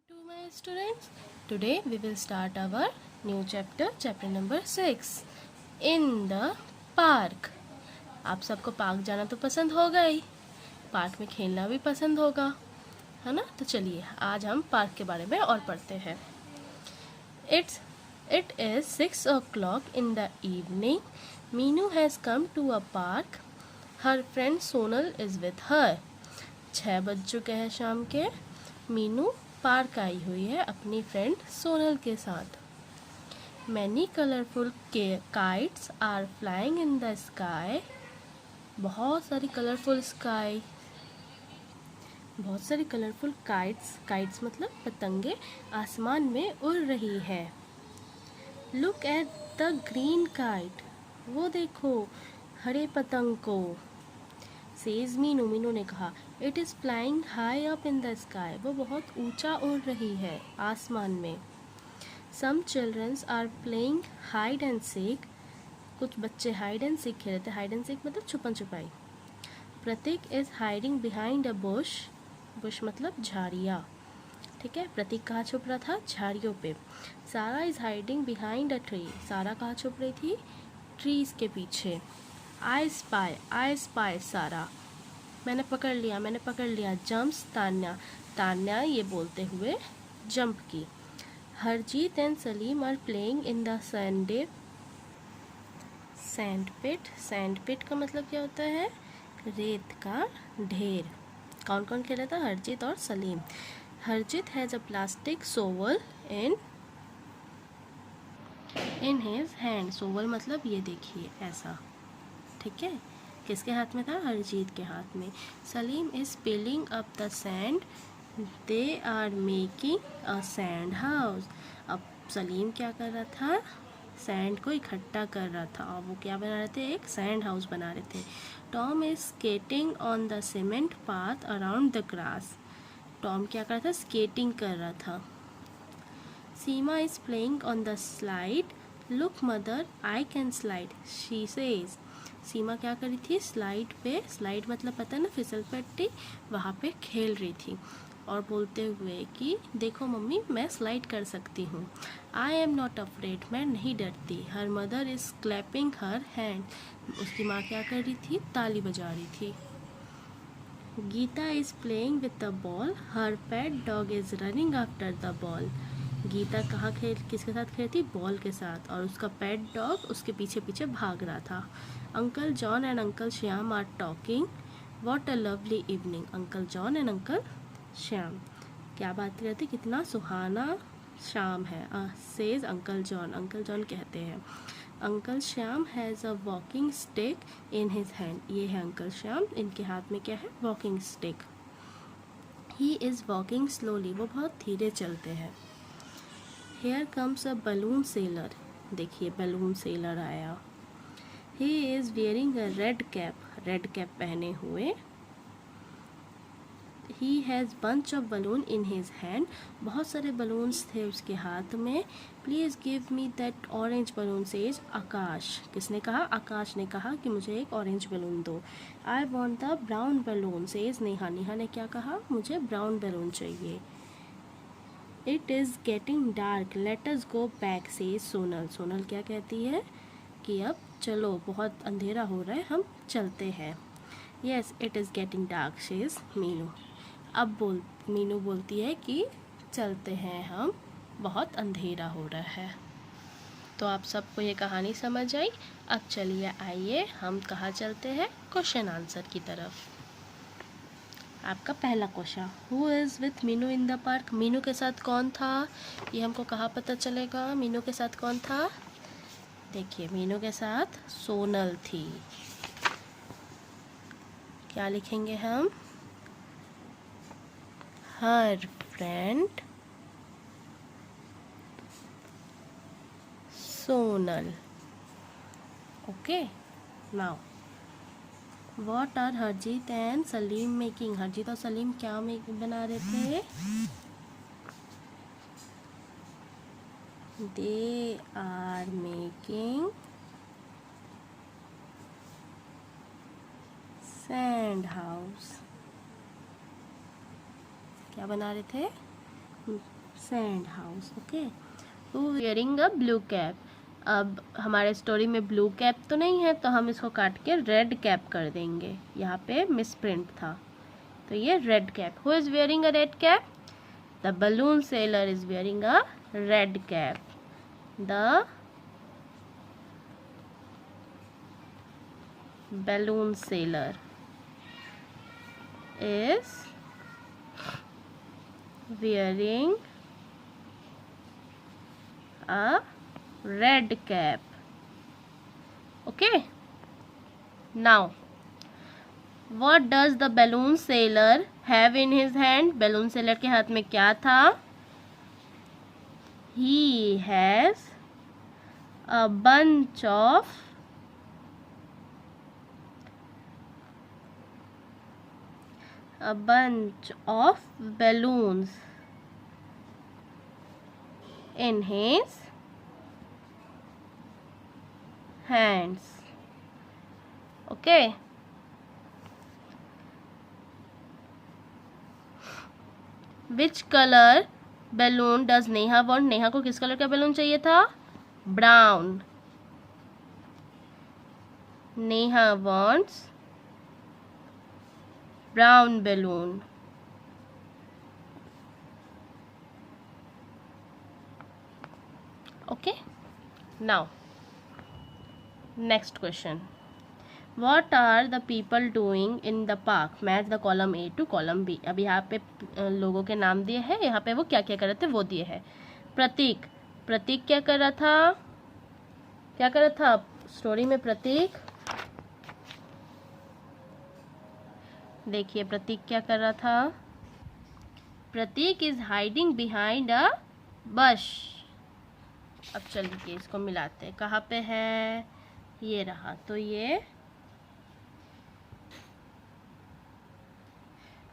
To my students, today we will start our new chapter number 6 in the park. आप सबको park जाना तो पसंद होगा ही, पार्क में खेलना भी पसंद होगा, है ना। तो चलिए आज हम पार्क के बारे में और पढ़ते हैं। It is 6 o'clock in the evening. Meenu has come to a park. Her friend Sonal is with her. 6 बज चुके हैं शाम के। मीनू पार्क आई हुई है अपनी फ्रेंड सोनल के साथ। Many colourful kites are flying in the sky. बहुत सारी कलरफुल काइट्स मतलब पतंगे आसमान में उड़ रही है। Look at the green kite, वो देखो हरे पतंग को। सेज मीनू ने कहा, it is flying high up in the sky, वो बहुत ऊंचा उड़ रही है आसमान में। Some childrens are playing hide and seek, कुछ बच्चे हाइड एंड सीक खेल रहे थे। हाइड एंड सीक मतलब छुपन छुपाई। Prateek is hiding behind a bush, bush मतलब झाड़ियाँ, ठीक है। प्रतीक कहाँ छुप रहा था? झाड़ियों पे। सारा is hiding behind a tree, सारा कहाँ छुप रही थी? ट्रीज के पीछे। आई स्पाई सारा, मैंने पकड़ लिया। जम्प्स तान्या, तान्या ये बोलते हुए जंप की। Harjeet and Salim are playing in the sand pit का मतलब क्या होता है? रेत का ढेर। कौन कौन खेल रहा था? हरजीत और Salim. Harjeet has a plastic shovel in his hand, shovel मतलब ये देखिए ऐसा, ठीक है। किसके हाथ में था? हरजीत के हाथ में। Salim is piling up the sand, they are making a sand house. अब सलीम क्या कर रहा था? सैंड को इकट्ठा कर रहा था और वो क्या बना रहे थे? एक सैंड हाउस बना रहे थे। Tom is skating on the cement path around the grass, Tom क्या कर रहा था? स्केटिंग कर रहा था। Seema is playing on the slide, look mother I can slide, she says. Seema क्या कर रही थी? स्लाइड पे, स्लाइड मतलब पता है ना, फिसल पट्टी, वहाँ पे खेल रही थी और बोलते हुए कि देखो मम्मी मैं स्लाइड कर सकती हूँ। आई एम नॉट अफ्रेड, मैं नहीं डरती। Her mother is clapping her hand, उसकी माँ क्या कर रही थी? ताली बजा रही थी। Geeta is playing with the ball, her pet dog is running after the ball. Geeta किसके साथ खेलती? बॉल के साथ, और उसका पेट डॉग उसके पीछे पीछे भाग रहा था। Uncle John and uncle Shyam are talking, what a lovely evening. Uncle John and uncle Shyam क्या बात करते? कितना सुहाना शाम है, सेज अंकल जॉन कहते हैं। Uncle Shyam has a walking stick in his hand, ये है अंकल श्याम, इनके हाथ में क्या है? Walking stick. He is walking slowly, वो बहुत धीरे चलते हैं। Here comes a balloon seller, देखिए बलून सेलर आया। He is wearing a red cap पहने हुए। He has bunch of balloon in his hand, बहुत सारे बलून्स थे उसके हाथ में। Please give me that orange balloon, says आकाश। किसने कहा? आकाश ने कहा कि मुझे एक ऑरेंज बलून दो। I want the brown balloon, says Neha ने क्या कहा? मुझे ब्राउन बलून चाहिए। It is getting dark, let us go back, says Sonal क्या कहती है? कि अब चलो बहुत अंधेरा हो रहा है, हम चलते हैं। Yes it is getting dark, says Meenu. अब मीनू बोलती है कि चलते हैं हम, बहुत अंधेरा हो रहा है। तो आप सबको ये कहानी समझ आई। अब चलिए आइए हम कहाँ चलते हैं? क्वेश्चन आंसर की तरफ। आपका पहला question, who is with Meenu in the park, Meenu के साथ कौन था? ये हमको कहाँ पता चलेगा? मीनू के साथ कौन था? देखिए मीनू के साथ सोनल थी। क्या लिखेंगे हम? Her friend Sonal. Okay, now what are Harjeet and Salim making, Harjeet और सलीम क्या बना रहे थे? They are making sand house, क्या बना रहे थे? Sand house. Okay. Who wearing a blue cap. अब हमारे स्टोरी में ब्लू कैप तो नहीं है, तो हम इसको काट के रेड कैप कर देंगे. यहाँ पे मिस प्रिंट था, तो ये red cap. Who is wearing a red cap? The balloon seller is wearing a red cap. The balloon sailor is wearing a red cap. Okay. Now, what does the balloon sailor have in his hand? Balloon sailor के हाथ में क्या था? He has a bunch of balloons in his hands. Okay. Which color balloon does Neha want? Neha को किस colour का balloon चाहिए था? Brown. Neha wants brown balloon. Okay. Now, next question. What are the people doing in the park? Match the column A to column B. अब यहाँ पे लोगों के नाम दिए हैं, यहाँ पे वो क्या क्या कर रहे थे वो दिए हैं. प्रतीक. प्रतीक क्या कर रहा था? क्या कर रहा था स्टोरी में प्रतीक? देखिए प्रतीक क्या कर रहा था. प्रतीक इज हाइडिंग बिहाइंड अ बश. अब चलिए इसको मिलाते हैं. कहाँ पे है? ये रहा. तो ये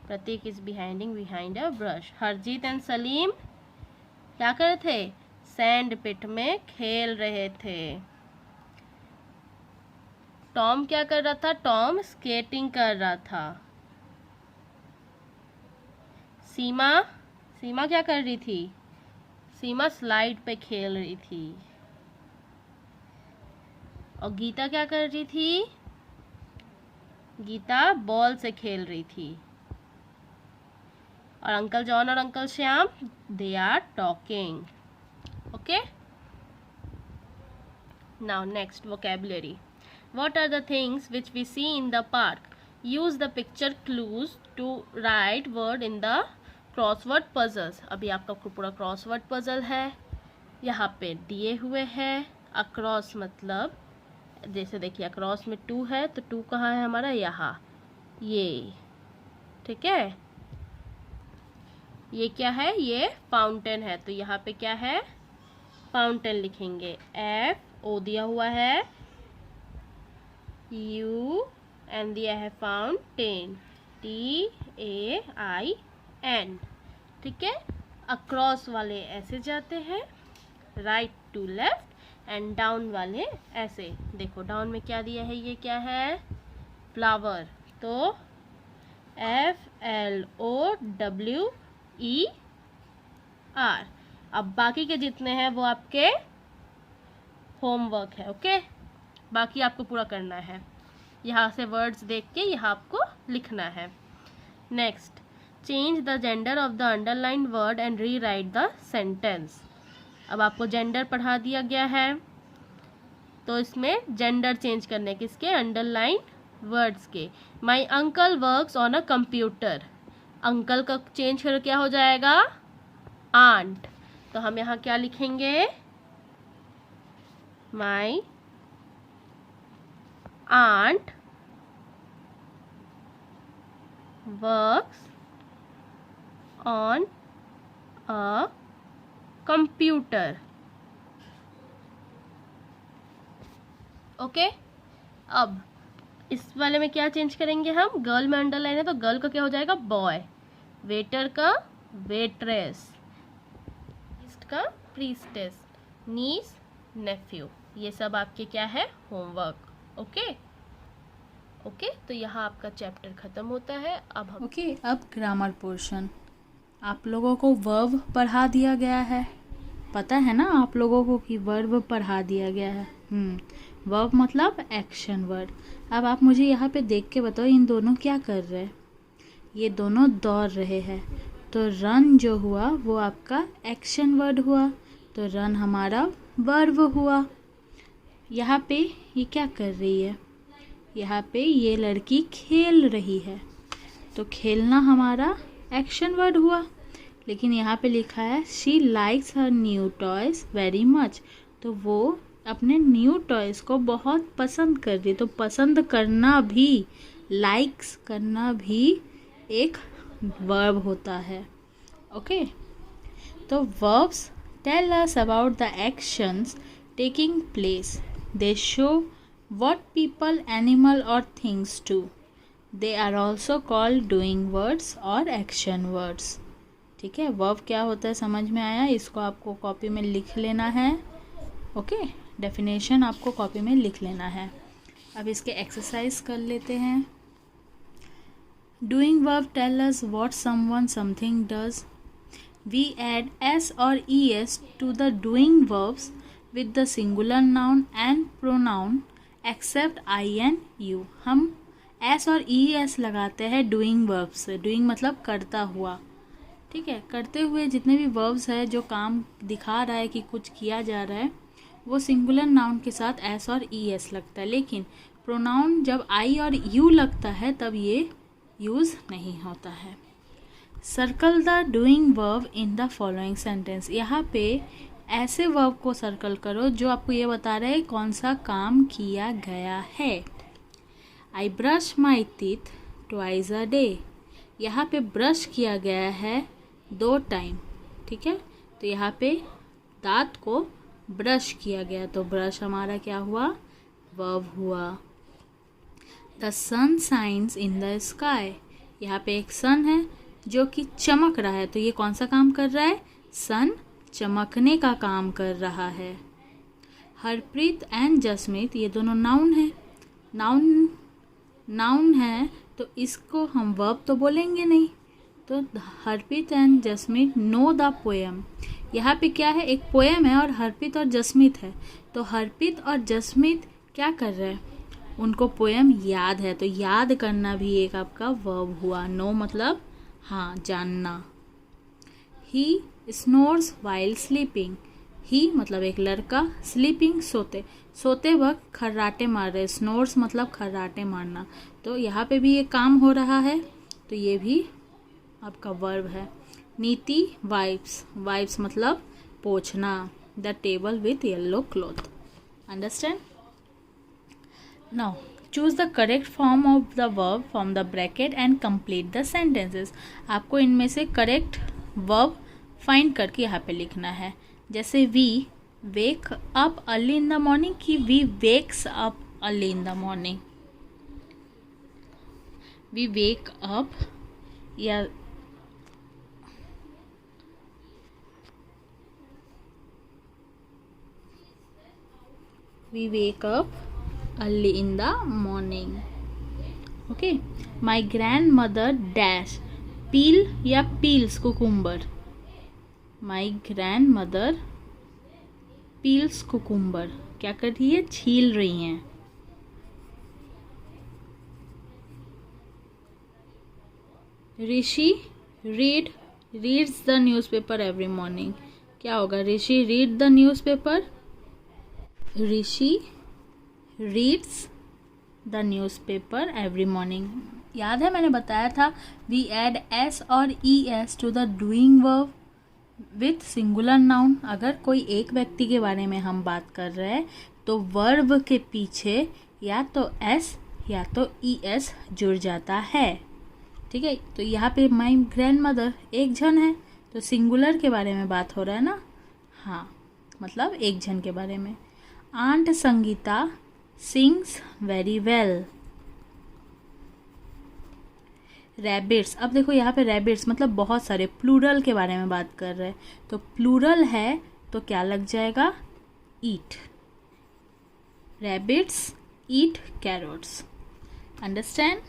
Prateek is behind a brush. Harjeet and Salim क्या कर रहे थे? सैंड पिट में खेल रहे थे. टॉम क्या कर रहा था? टॉम स्केटिंग कर रहा था. सीमा क्या कर रही थी? सीमा स्लाइड पे खेल रही थी. और गीता क्या कर रही थी? गीता बॉल से खेल रही थी. और अंकल जॉन और uncle Shyam, they are talking. Okay. Now next vocabulary. What are the things which we see in the park? Use the picture clues to write word in the crossword puzzles. अभी आपका पूरा crossword puzzle है. यहाँ पे दिए हुए हैं. Across मतलब जैसे देखिए अक्रॉस में 2 है, तो 2 कहाँ है हमारा? यहाँ. ये ठीक है. ये क्या है? ये फाउंटेन है. तो यहाँ पे क्या है? फाउंटेन लिखेंगे. FO दिया हुआ है. U एंड दिया है फाउंटेन. TAIN. ठीक है. अक्रॉस वाले ऐसे जाते हैं, right to left, and down वाले ऐसे. देखो डाउन में क्या दिया है? ये क्या है? फ्लावर. तो FLOWER. अब बाकी के जितने हैं वो आपके होमवर्क है. ओके. बाकी आपको पूरा करना है. यहाँ से वर्ड्स देख के यहाँ आपको लिखना है. Next, change the gender of the underline word and re right the sentence. अब आपको जेंडर पढ़ा दिया गया है, तो इसमें जेंडर चेंज करने किसके? अंडरलाइन वर्ड्स के. My uncle works on a computer. Uncle का चेंज कर क्या हो जाएगा? आंट. तो हम यहाँ क्या लिखेंगे? माई aunt works on a computer. Okay. अब इस वाले में क्या चेंज करेंगे हम? गर्ल में अंडरलाइन है, तो गर्ल का क्या हो जाएगा? बॉय. वेटर का वेट्रेस. प्रीस्ट का प्रीस्टेस. नीस नेफ्यू. ये सब आपके क्या है? होमवर्क. ओके. तो यहाँ आपका चैप्टर खत्म होता है. अब हम अब ग्रामर पोर्शन. आप लोगों को वर्ब पढ़ा दिया गया है, पता है ना आप लोगों को कि वर्ब पढ़ा दिया गया है। वर्ब मतलब एक्शन वर्ड। अब आप मुझे यहाँ पे देख के बताओ इन दोनों क्या कर रहे हैं। ये दोनों दौड़ रहे हैं, तो रन जो हुआ वो आपका एक्शन वर्ड हुआ, तो रन हमारा वर्ब हुआ। यहाँ पे ये क्या कर रही है, यहाँ पे ये लड़की खेल रही है, तो खेलना हमारा एक्शन वर्ड हुआ। लेकिन यहाँ पे लिखा है she likes her new toys very much, तो वो अपने न्यू टॉयज को बहुत पसंद कर रही है। तो पसंद करना भी, लाइक्स करना भी एक वर्ब होता है। ओके, तो verbs tell us about the actions taking place. They show what people, animal or things do. They are also called doing words or action words. ठीक है, वर्ब क्या होता है समझ में आया। इसको आपको कॉपी में लिख लेना है। ओके, डेफिनेशन आपको कॉपी में लिख लेना है। अब इसके एक्सरसाइज कर लेते हैं। Doing verb tell us what someone something does. We add S or es to the doing verbs with the singular noun and pronoun except I and you. हम s और es लगाते हैं डूइंग वर्ब से। Doing मतलब करता हुआ, ठीक है। करते हुए जितने भी वर्ब्स है जो काम दिखा रहा है कि कुछ किया जा रहा है, वो सिंगुलर नाउन के साथ s और es लगता है। लेकिन प्रोनाउन जब I और you लगता है तब ये यूज़ नहीं होता है। Circle the doing verb in the following sentence. यहाँ पे ऐसे वर्ब को सर्कल करो जो आपको ये बता रहे हैं कौन सा काम किया गया है। I brush my teeth twice a day. यहाँ पे ब्रश किया गया है 2 टाइम, ठीक है। तो यहाँ पे दांत को ब्रश किया गया, तो ब्रश हमारा क्या हुआ, वर्ब हुआ। The sun shines in the sky. यहाँ पे एक सन है जो कि चमक रहा है, तो ये कौन सा काम कर रहा है, सन चमकने का काम कर रहा है। हरप्रीत एंड जसमीत, ये दोनों नाउन है। नाउन है तो इसको हम वर्ब तो बोलेंगे नहीं, तो Harpreet and Jasmeet know the poem. यहाँ पे क्या है, एक पोएम है और हरप्रीत और जसमीत है, तो हरप्रीत और जसमीत क्या कर रहे हैं, उनको पोएम याद है, तो याद करना भी एक आपका वर्ब हुआ। नो मतलब हाँ, जानना। ही स्नोर्स वाइल स्लीपिंग। ही मतलब एक लड़का, स्लीपिंग सोते वक्त खर्राटे मार रहे। स्नोर्स मतलब खर्राटे मारना, तो यहाँ पे भी ये काम हो रहा है, तो ये भी आपका वर्ब है। नीति वाइप्स मतलब पोंछना। The table with yellow cloth. Understand. Now choose the correct form of the verb from the bracket and complete the sentences. आपको इनमें से करेक्ट वर्ब फाइंड करके यहाँ पे लिखना है। जैसे we wake up early in the morning, कि we wakes up early in the morning. We wake up, या we wake up early in the morning. Okay. My grandmother dash peel या peels cucumber. My grandmother peels cucumber, क्या कर रही है, छील रही हैं। Rishi reads the newspaper every morning. क्या होगा, Rishi read the newspaper. Rishi reads the newspaper every morning. याद है मैंने बताया था we add S or es to the doing verb with singular noun. अगर कोई एक व्यक्ति के बारे में हम बात कर रहे हैं तो वर्ब के पीछे या तो s या तो es जुड़ जाता है, ठीक है। तो यहाँ पे माई ग्रैंड मदर एक जन है, तो सिंगुलर के बारे में बात हो रहा है ना, हाँ, मतलब एक जन के बारे में। Aunt Sangeeta sings very well. Rabbits, अब देखो यहाँ पे रैबिट्स मतलब बहुत सारे, प्लूरल के बारे में बात कर रहे हैं, तो प्लूरल है तो क्या लग जाएगा, ईट। रैबिट्स ईट कैरोट्स। अंडरस्टैंड,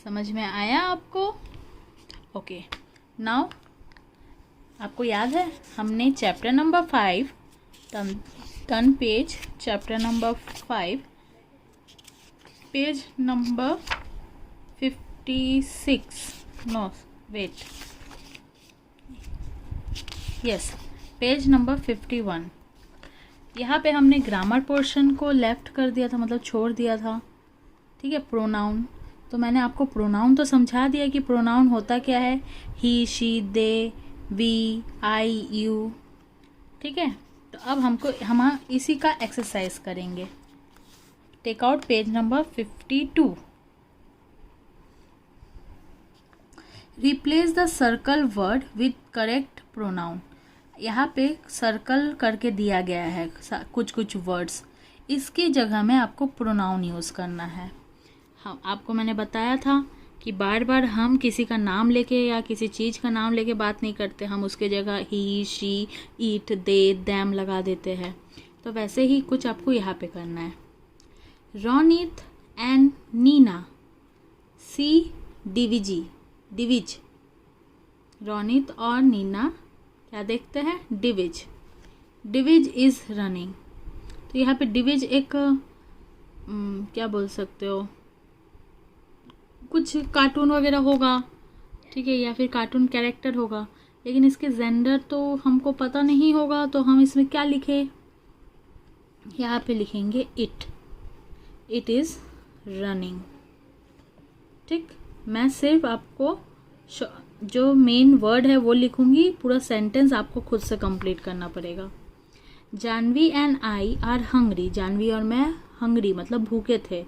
समझ में आया आपको। ओके, नाउ आपको याद है हमने chapter number 5 turn page, chapter number 5 page number 56, no wait, yes, page number 51। यहाँ पे हमने ग्रामर पोर्शन को लेफ्ट कर दिया था, मतलब छोड़ दिया था। ठीक है, प्रोनाउन, तो मैंने आपको प्रोनाउन तो समझा दिया कि प्रोनाउन होता क्या है, he, she, they, we, I, you. ठीक है, तो अब हम इसी का एक्सरसाइज करेंगे। Take out page number 52। Replace the circle word with correct pronoun. यहाँ पे सर्कल करके दिया गया है कुछ कुछ वर्ड्स, इसकी जगह में आपको प्रोनाउन यूज़ करना है। हाँ, आपको मैंने बताया था कि बार बार हम किसी का नाम लेके या किसी चीज़ का नाम लेके बात नहीं करते, हम उसके जगह ही, शी, ईट, दे, दैम लगा देते हैं। तो वैसे ही कुछ आपको यहाँ पे करना है। रोनित एंड नीना सी डिविज। रोनित और नीना क्या देखते हैं, डिविज इज रनिंग। तो यहाँ पे डिविज एक क्या बोल सकते हो, कुछ कार्टून वगैरह होगा, ठीक है, या फिर कार्टून कैरेक्टर होगा, लेकिन इसके जेंडर तो हमको पता नहीं होगा, तो हम इसमें क्या लिखे, यहाँ पे लिखेंगे इट इज़ रनिंग। ठीक, मैं सिर्फ आपको जो मेन वर्ड है वो लिखूंगी, पूरा सेंटेंस आपको खुद से कंप्लीट करना पड़ेगा। Janvi and I are hungry. Janvi और मैं हंग्री मतलब भूखे थे।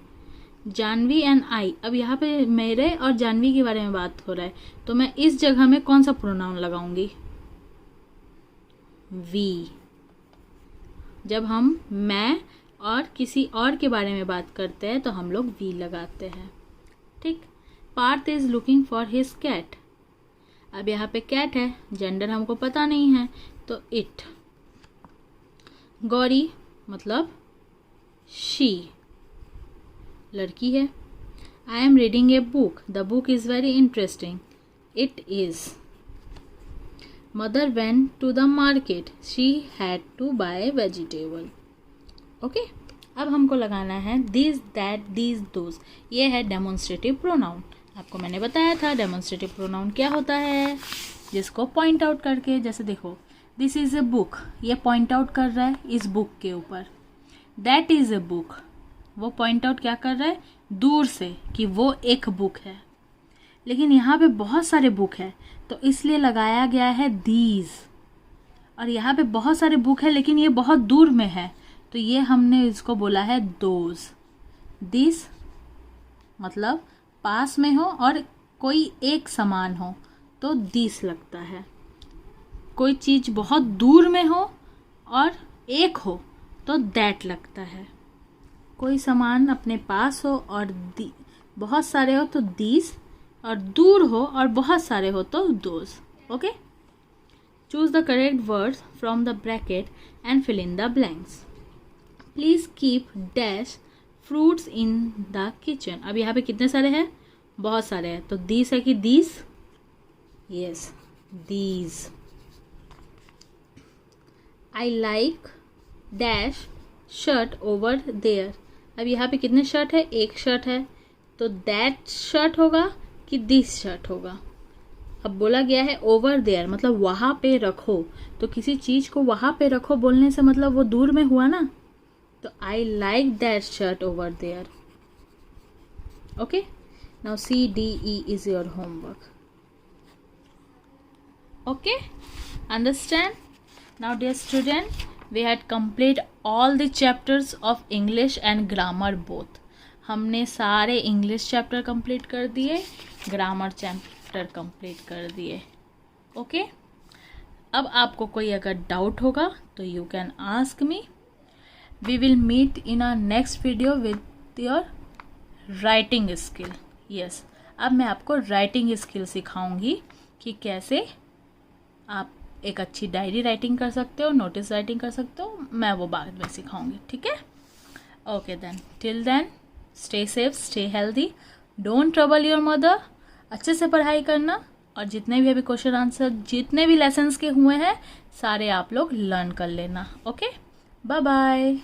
जानवी एंड आई, अब यहाँ पे मेरे और जानवी के बारे में बात हो रहा है, तो मैं इस जगह में कौन सा प्रोनाउन लगाऊंगी, वी। जब हम मैं और किसी और के बारे में बात करते हैं तो हम लोग वी लगाते हैं। ठीक, Parth is looking for his cat. अब यहाँ पे कैट है, जेंडर हमको पता नहीं है, तो इट। गौरी मतलब शी, लड़की है। I am reading a book, the book is very interesting, it is. Mother went to the market, she had to buy vegetable. Okay, अब हमको लगाना है दिस, दैट, दीज, दोज। ये है डेमोन्स्ट्रेटिव प्रोनाउन। आपको मैंने बताया था डेमोन्स्ट्रेटिव प्रोनाउन क्या होता है, जिसको पॉइंट आउट करके, जैसे देखो दिस इज़ ए बुक, ये पॉइंट आउट कर रहा है इस बुक के ऊपर। दैट इज़ ए बुक, वो पॉइंट आउट क्या कर रहा है, दूर से, कि वो एक बुक है। लेकिन यहाँ पे बहुत सारे बुक है, तो इसलिए लगाया गया है दीज। और यहाँ पे बहुत सारे बुक है लेकिन ये बहुत दूर में है, तो ये हमने इसको बोला है दोज। दिस मतलब पास में हो और कोई एक समान हो तो दिस लगता है। कोई चीज़ बहुत दूर में हो और एक हो तो दैट लगता है। कोई सामान अपने पास हो और बहुत सारे हो तो दिस, और दूर हो और बहुत सारे हो तो those. Okay, choose the correct words from the bracket and fill in the blanks. Please keep dash fruits in the kitchen. अब यहाँ पे कितने सारे हैं, बहुत सारे हैं, तो दिस है कि this, yes these. I like dash shirt over there. अब यहाँ पे कितने शर्ट है, एक शर्ट है, तो दैट शर्ट होगा कि दिस शर्ट होगा। अब बोला गया है ओवर देयर, मतलब वहाँ पे रखो, तो किसी चीज़ को वहाँ पे रखो बोलने से मतलब वो दूर में हुआ ना, तो I like that shirt over there. Okay, now CDE is your homework. Okay, understand? Now dear student, we had complete all the chapters of English and grammar both. हमने सारे इंग्लिश चैप्टर कंप्लीट कर दिए, grammar chapter complete कर दिए। Okay, अब आपको कोई अगर डाउट होगा तो you can ask me. We will meet in our next video with your writing skill. Yes, अब मैं आपको राइटिंग स्किल सिखाऊंगी कि कैसे आप एक अच्छी डायरी राइटिंग कर सकते हो, नोटिस राइटिंग कर सकते हो, मैं वो बाद में सिखाऊंगी। ठीक है, okay then, till then stay safe, stay healthy, don't trouble your mother. अच्छे से पढ़ाई करना, और जितने भी अभी क्वेश्चन आंसर जितने भी लेसन्स के हुए हैं सारे आप लोग लर्न कर लेना. Okay, bye bye.